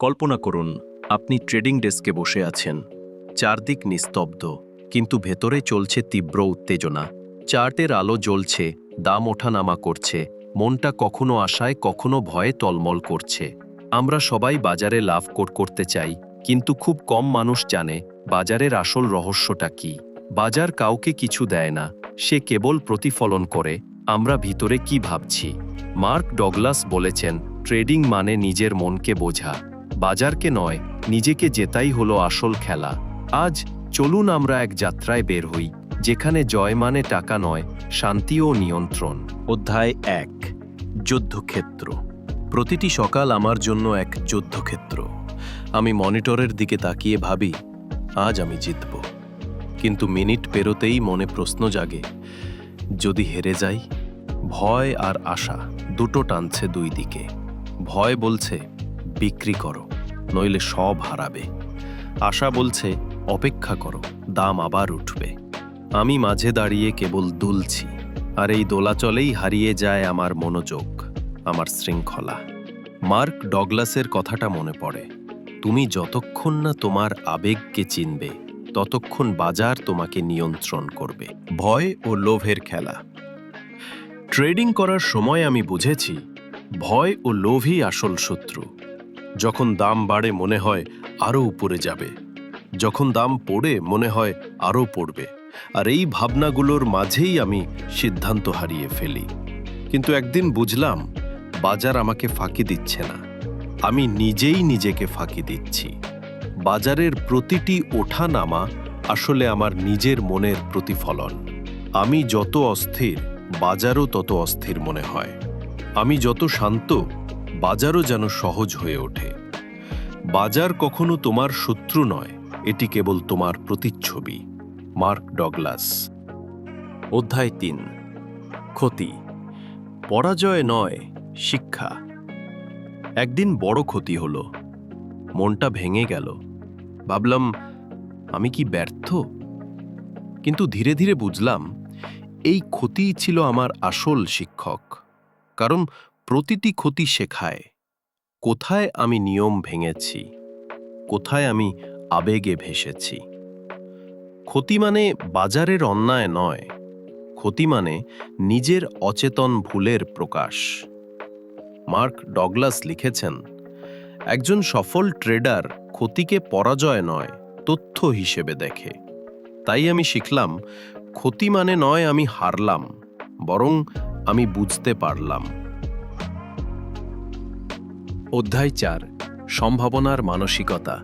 কল্পনা করুন, আপনি ট্রেডিং ডেস্কে বসে আছেন। চারদিক নিস্তব্ধ, কিন্তু ভেতরে চলছে তীব্র উত্তেজনা। চার্টের আলো জ্বলছে, দাম ওঠানামা করছে, মনটা কখনো আশায় কখনো ভয়ে টলমল করছে। আমরা সবাই বাজারে লাভ করতে চাই, কিন্তু খুব কম মানুষ জানে বাজারের আসল রহস্যটা কি। বাজার কাউকে কিছু দেয় না, সে কেবল প্রতিফলন করে আমরা ভিতরে কি ভাবছি। মার্ক ডগলাস বলেছেন, ট্রেডিং মানে নিজের মনকে বোঝা, বাজারকে নয়। নিজেকে জেতাই হলো আসল খেলা। আজ চলুন আমরা এক যাত্রায় বের হই, যেখানে জয় মানে টাকা নয়, শান্তি ও নিয়ন্ত্রণ। অধ্যায় ১, যুদ্ধক্ষেত্র। প্রতিটি সকাল আমার জন্য এক যুদ্ধক্ষেত্র। আমি মনিটরের দিকে তাকিয়ে ভাবি, আজ আমি জিতব। কিন্তু মিনিট পেরোতেই মনে প্রশ্ন জাগে, যদি হেরে যাই? ভয় আর আশা দুটো টানছে দুই দিকে। ভয় বলছে বিক্রি করো, নইলে সব হারাবে। আশা বলছে অপেক্ষা করো, দাম আবার উঠবে। আমি মাঝে দাঁড়িয়ে কেবল দুলছি, আর এই দোলাচলেই হারিয়ে যায় আমার মনোযোগ, আমার শৃঙ্খলা। মার্ক ডগলাসের কথাটা মনে পড়ে, তুমি যতক্ষণ না তোমার আবেগকে চিনবে, ততক্ষণ বাজার তোমাকে নিয়ন্ত্রণ করবে। ভয় ও লোভের খেলা। ট্রেডিং করার সময় আমি বুঝেছি, ভয় ও লোভই আসল শত্রু। যখন দাম বাড়ে মনে হয় আরও উপরে যাবে, যখন দাম পড়ে মনে হয় আরও পড়বে, আর এই ভাবনাগুলোর মাঝেই আমি সিদ্ধান্ত হারিয়ে ফেলি। কিন্তু একদিন বুঝলাম, বাজার আমাকে ফাঁকি দিচ্ছে না, আমি নিজেই নিজেকে ফাঁকি দিচ্ছি। বাজারের প্রতিটি ওঠা নামা আসলে আমার নিজের মনের প্রতিফলন। আমি যত অস্থির, বাজারও তত অস্থির মনে হয়। আমি যত শান্ত, বাজারও যেন সহজ হয়ে ওঠে। বাজার কখনো তোমার শত্রু নয়, এটি কেবল তোমার প্রতিচ্ছবি। Mark Douglas. অধ্যায় ৩, ক্ষতি। পরাজয় নয়, শিক্ষা। একদিন বড় ক্ষতি হলো, মনটা ভেঙে গেল। ভাবলাম, আমি কি ব্যর্থ? কিন্তু ধীরে ধীরে বুঝলাম, এই ক্ষতিই ছিল আমার আসল শিক্ষক। কারণ প্রতিটি ক্ষতি শেখায় কোথায় আমি নিয়ম ভেঙেছি, কোথায় আমি আবেগে ভেসেছি। ক্ষতি মানে বাজারের অন্যায় নয়, ক্ষতি মানে নিজের অচেতন ভুলের প্রকাশ। মার্ক ডগলাস লিখেছেন, একজন সফল ট্রেডার ক্ষতিকে পরাজয় নয়, তথ্য হিসেবে দেখে। তাই আমি শিখলাম, ক্ষতি মানে নয় আমি হারলাম, বরং আমি বুঝতে পারলাম। অধ্যায় ৪, সম্ভাবনার মানসিকতা।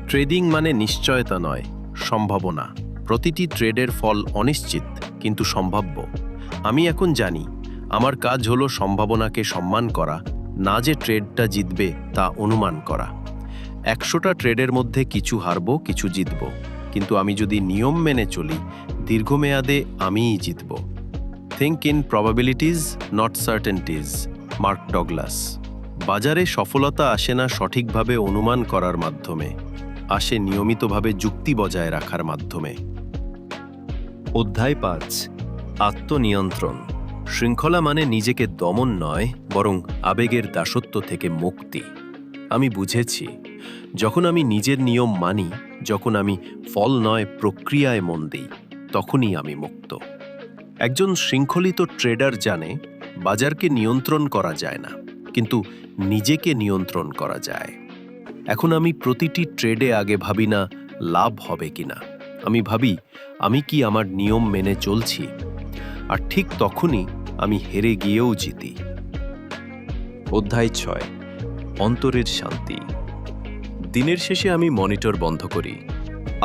ট্রেডিং মানে নিশ্চয়তা নয়, সম্ভাবনা। প্রতিটি ট্রেডের ফল অনিশ্চিত, কিন্তু সম্ভাব্য। আমি এখন জানি, আমার কাজ হলো সম্ভাবনাকে সম্মান করা, না যে ট্রেডটা জিতবে তা অনুমান করা। ১০০টা ট্রেডের মধ্যে কিছু হারব, কিছু জিতব, কিন্তু আমি যদি নিয়ম মেনে চলি, দীর্ঘমেয়াদে আমিই জিতব। Think in probabilities, not certainties. Mark Douglas. বাজারে সফলতা আসে না সঠিকভাবে অনুমান করার মাধ্যমে, আসে নিয়মিতভাবে যুক্তি বজায় রাখার মাধ্যমে। অধ্যায় ৫, আত্মনিয়ন্ত্রণ। শৃঙ্খলা মানে নিজেকে দমন নয়, বরং আবেগের দাসত্ব থেকে মুক্তি। আমি বুঝেছি, যখন আমি নিজের নিয়ম মানি, যখন আমি ফল নয় প্রক্রিয়ায় মন দিই, তখনই আমি মুক্ত। একজন শৃঙ্খলিত ট্রেডার জানে, বাজারকে নিয়ন্ত্রণ করা যায় না, কিন্তু নিজেকে নিয়ন্ত্রণ করা যায়। এখন আমি প্রতিটি ট্রেডে আগে ভাবি না লাভ হবে কিনা, আমি ভাবি আমি কি আমার নিয়ম মেনে চলছি। আর ঠিক তখনই আমি হেরে গিয়েও জিতি। অধ্যায় ৬, অন্তরের শান্তি। দিনের শেষে আমি মনিটর বন্ধ করি।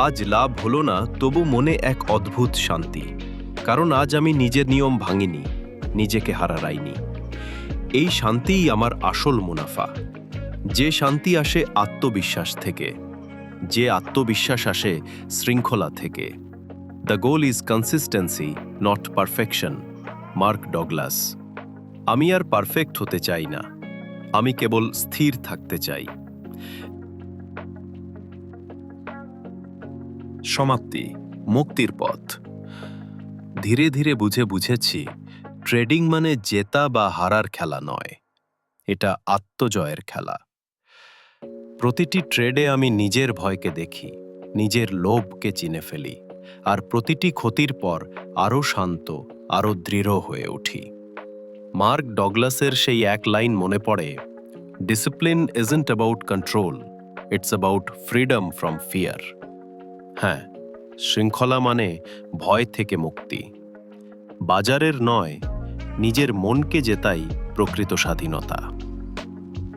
আজ লাভ হলো না, তবু মনে এক অদ্ভুত শান্তি। কারণ আজ আমি নিজের নিয়ম ভাঙিনি, নিজেকে হারাইনি। এই শান্তিই আমার আসল মুনাফা। যে শান্তি আসে আত্মবিশ্বাস থেকে, যে আত্মবিশ্বাস আসে শৃঙ্খলা থেকে। The goal is consistency, not perfection. Mark Douglas. আমি আর পারফেক্ট হতে চাই না, আমি কেবল স্থির থাকতে চাই। সমাপ্তি, মুক্তির পথ। ধীরে ধীরে বুঝেছি, ট্রেডিং মানে জেতা বা হারার খেলা নয়, এটা আত্মজয়ের খেলা। প্রতিটি ট্রেডে আমি নিজের ভয়কে দেখি, নিজের লোভকে চিনে ফেলি, আর প্রতিটি ক্ষতির পর আরও শান্ত, আরও দৃঢ় হয়ে উঠি। মার্ক ডগলাসের সেই এক লাইন মনে পড়ে, discipline isn't about control, it's about freedom from fear. হ্যাঁ, শৃঙ্খলা মানে ভয় থেকে মুক্তি। বাজারের নয়, নিজের মনকে জেতাই প্রকৃত স্বাধীনতা।